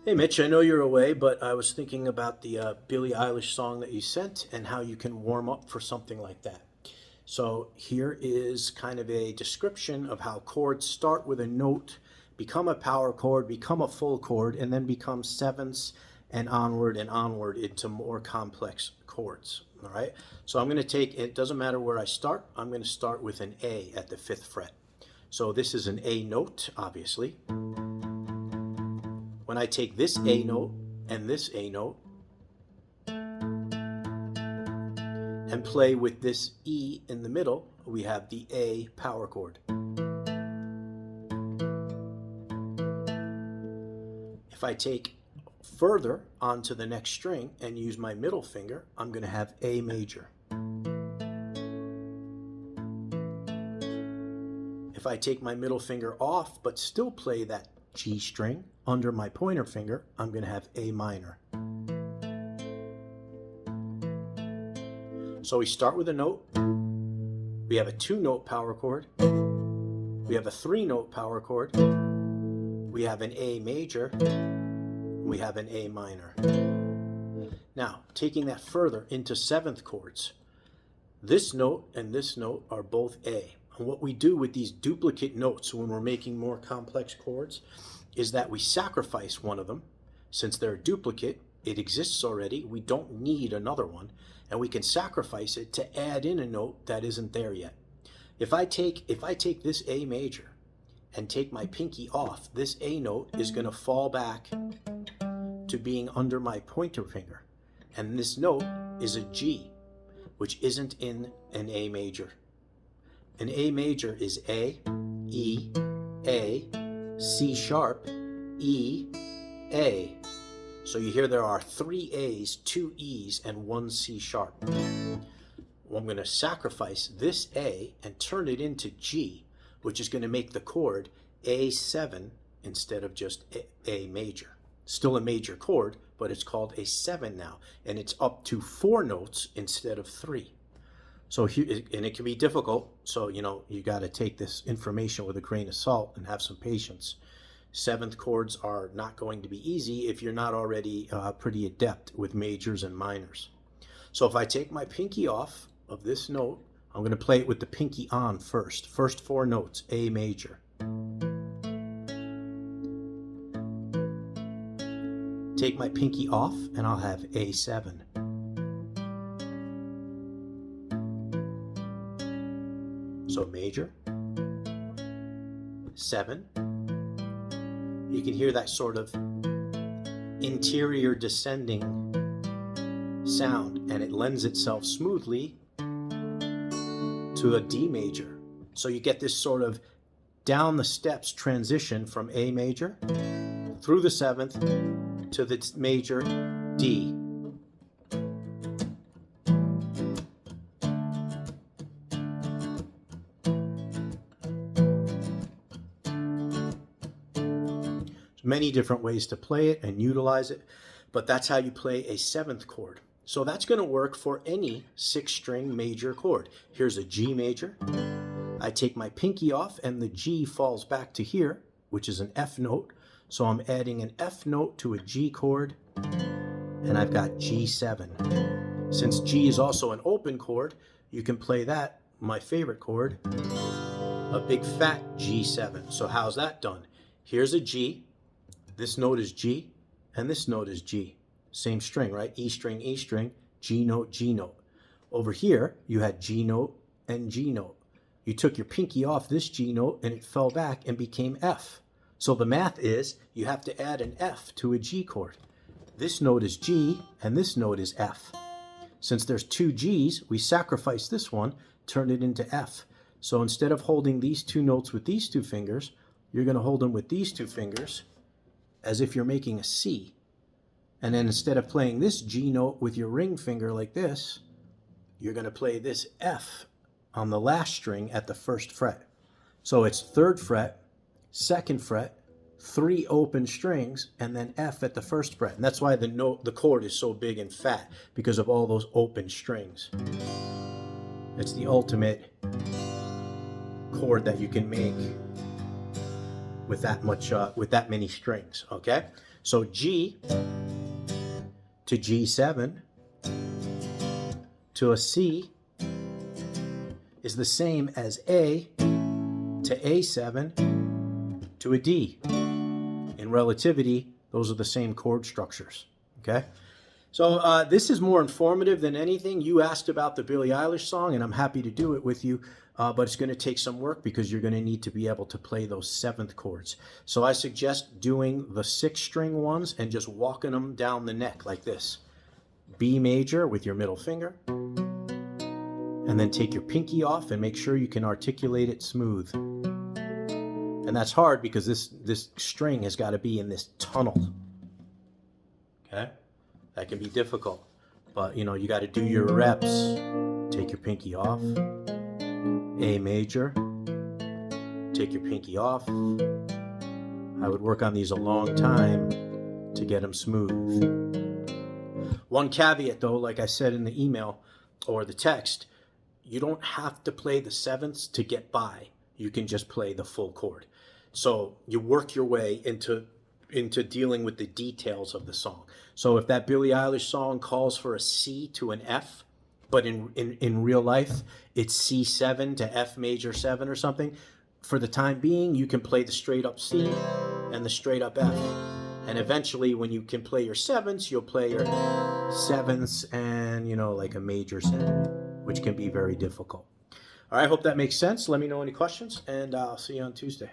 Hey Mitch, I know you're away, but I was thinking about the Billie Eilish song that you sent and how you can warm up for something like that. So here is kind of a description of how chords start with a note, become a power chord, become a full chord, and then become sevenths and onward into more complex chords. All right. So I'm going to take, it doesn't matter where I start, I'm going to start with an A at the fifth fret. So this is an A note, obviously. When I take this A note and this A note and play with this E in the middle, we have the A power chord. If I take further onto the next string and use my middle finger, I'm going to have A major. If I take my middle finger off but still play that G string under my pointer finger, I'm going to have A minor. So we start with a note, we have a 2-note power chord, we have a 3-note power chord, we have an A major, we have an A minor. Now, taking that further into 7th chords, this note and this note are both A. And what we do with these duplicate notes when we're making more complex chords is that we sacrifice one of them. Since they're a duplicate, it exists already, we don't need another one, and we can sacrifice it to add in a note that isn't there yet. If I take this A major and take my pinky off, this A note is going to fall back to being under my pointer finger. And this note is a G, which isn't in an A major. An A major is A, E, A, C sharp, E, A. So you hear there are 3 A's, 2 E's, and 1 C sharp. Well, I'm going to sacrifice this A and turn it into G, which is going to make the chord A7 instead of just A major. Still a major chord, but it's called a 7 now, and it's up to 4 notes instead of 3. So, and it can be difficult, so you got to take this information with a grain of salt and have some patience. 7th chords are not going to be easy if you're not already pretty adept with majors and minors. So if I take my pinky off of this note, I'm going to play it with the pinky on first. First 4 notes, A major. Take my pinky off and I'll have A7. So major, 7. You can hear that sort of interior descending sound, and it lends itself smoothly to a D major. So you get this sort of down the steps transition from A major through the 7th to the major D. Many different ways to play it and utilize it, but that's how you play a 7th chord. So that's going to work for any 6-string major chord. Here's a G major. I take my pinky off and the G falls back to here, which is an F note. So I'm adding an F note to a G chord, and I've got G7. Since G is also an open chord, you can play that, my favorite chord, a big fat G7. So how's that done? Here's a G. This note is G, and this note is G. Same string, right? E string, E string, G note, G note. Over here, you had G note and G note. You took your pinky off this G note, and it fell back and became F. So the math is you have to add an F to a G chord. This note is G, and this note is F. Since there's 2 G's, we sacrifice this one, turn it into F. So instead of holding these 2 notes with these 2 fingers, you're going to hold them with these 2 fingers, as if you're making a C. And then instead of playing this G note with your ring finger like this, you're going to play this F on the last string at the 1st fret. So it's 3rd fret, 2nd fret, 3 open strings, and then F at the 1st fret. And that's why the chord is so big and fat, because of all those open strings. It's the ultimate chord that you can make with that much, with that many strings, okay? So G to G7 to a C is the same as A to A7 to a D. In relativity, those are the same chord structures, okay? So this is more informative than anything. You asked about the Billie Eilish song, and I'm happy to do it with you, but it's going to take some work because you're going to need to be able to play those seventh chords. So I suggest doing the 6-string ones and just walking them down the neck like this. B major with your middle finger, and then take your pinky off and make sure you can articulate it smooth. And that's hard because this string has got to be in this tunnel, okay? That can be difficult, but you know, you got to do your reps. Take your pinky off, A major, take your pinky off. I would work on these a long time to get them smooth. One caveat though, like I said in the email or the text, you don't have to play the sevenths to get by. You can just play the full chord. So you work your way into dealing with the details of the song. So if that Billie Eilish song calls for a C to an F, but in real life it's C7 to F major 7 or something, for the time being you can play the straight up C and the straight up F. And eventually when you can play your sevenths, you'll play your sevenths and, you know, like a major 7, which can be very difficult. All right, I hope that makes sense. Let me know any questions, and I'll see you on Tuesday.